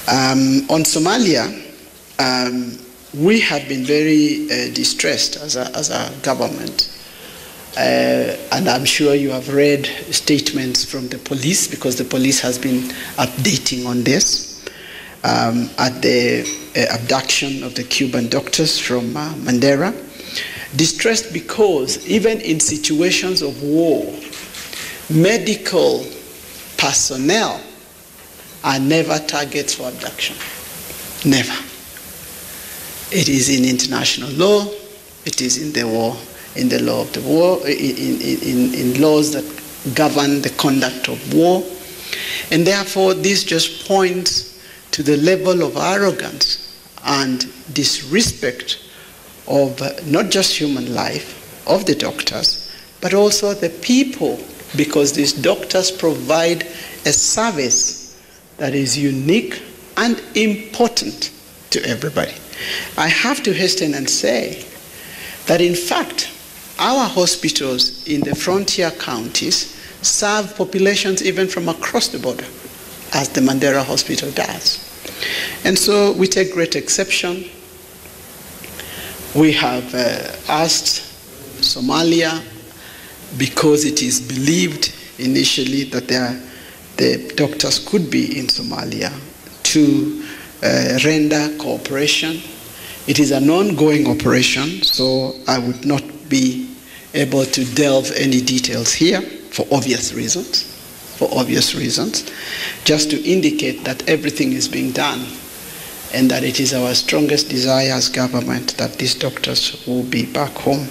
On Somalia, we have been very distressed as a government. And I'm sure you have read statements from the police, because the police has been updating on this, at the abduction of the Cuban doctors from Mandera. Distressed because even in situations of war, medical personnel are never targets for abduction. Never. It is in international law, it is in the war, in the law of the war, in laws that govern the conduct of war. And therefore, this just points to the level of arrogance and disrespect of not just human life, of the doctors, but also the people, because these doctors provide a service that is unique and important to everybody. I have to hasten and say that in fact, our hospitals in the frontier counties serve populations even from across the border, as the Mandera Hospital does. And so we take great exception. We have asked Somalia, because it is believed initially that the doctors could be in Somalia, to render cooperation. It is an ongoing operation, so I would not be able to delve any details here for obvious reasons. Just to indicate that everything is being done, and that it is our strongest desire as government that these doctors will be back home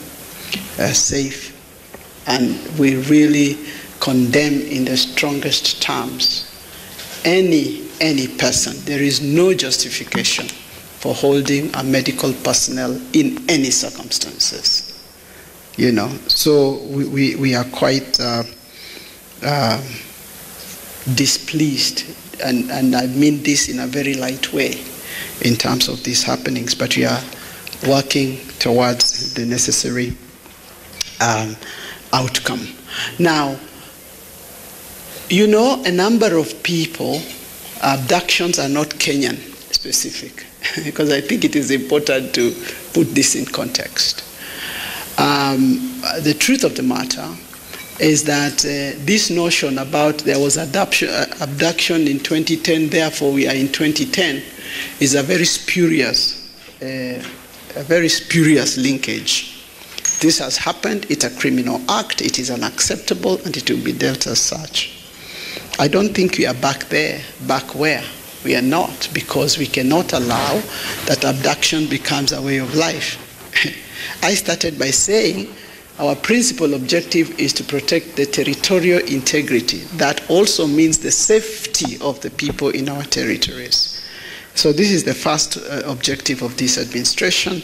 safe. And we really condemn in the strongest terms any person. There is no justification for holding a medical personnel in any circumstances. You know, so we are quite displeased, and I mean this in a very light way in terms of these happenings, but we are working towards the necessary outcome. Now, you know, a number of people, abductions are not Kenyan specific, because I think it is important to put this in context. The truth of the matter is that this notion about there was abduction in 2010, therefore we are in 2010, is a very spurious linkage. This has happened, it's a criminal act, it is unacceptable, and it will be dealt as such. I don't think we are back there. Back where? We are not, because we cannot allow that abduction becomes a way of life. I started by saying our principal objective is to protect the territorial integrity. That also means the safety of the people in our territories. So this is the first objective of this administration,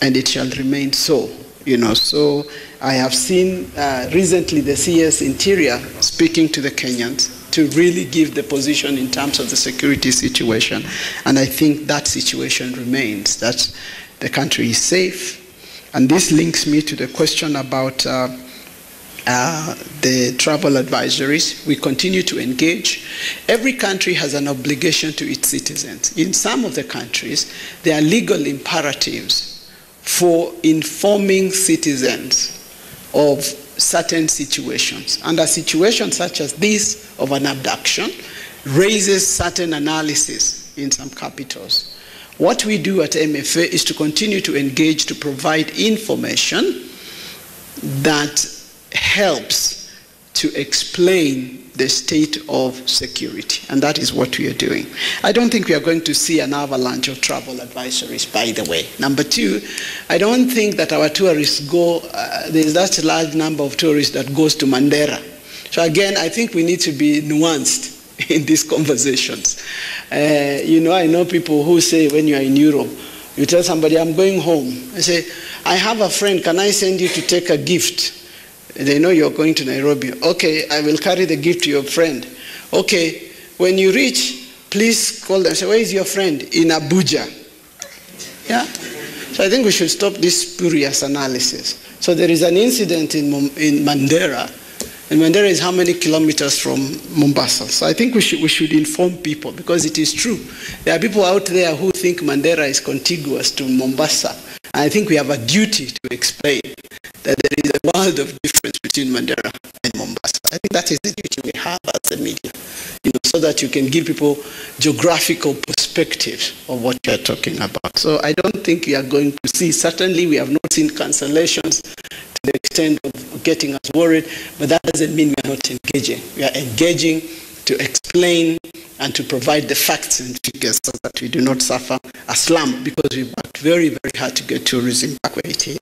and it shall remain so. You know, so I have seen recently the CS Interior speaking to the Kenyans to really give the position in terms of the security situation, and I think that situation remains, that the country is safe. And this links me to the question about the travel advisories. We continue to engage. Every country has an obligation to its citizens. In some of the countries, there are legal imperatives for informing citizens of certain situations. And a situation such as this of an abduction raises certain analysis in some capitals. What we do at MFA is to continue to engage to provide information that helps to explain the state of security, and that is what we are doing. I don't think we are going to see an avalanche of travel advisories, by the way. Number two, I don't think that our tourists go, there's that large number of tourists that goes to Mandera. So again, I think we need to be nuanced in these conversations. You know, I know people who say when you are in Europe, you tell somebody, I'm going home. I say, I have a friend, can I send you to take a gift? They know you're going to Nairobi. Okay, I will carry the gift to your friend. Okay, when you reach, please call them. Say, where is your friend? In Abuja. Yeah? So I think we should stop this spurious analysis. So there is an incident in Mandera And Mandera is how many kilometers from Mombasa? So I think we should inform people, because it is true. There are people out there who think Mandera is contiguous to Mombasa. And I think we have a duty to explain that there is a world of difference between Mandera and Mombasa. I think that is the duty we have as the media, so that you can give people geographical perspectives of what you are talking about. So I don't think we are going to see, certainly we have not seen cancellations to the extent of getting us worried, but that doesn't mean we are not engaging. We are engaging to explain and to provide the facts and figures so that we do not suffer a slump, because we've worked very, very hard to get tourism back where it is.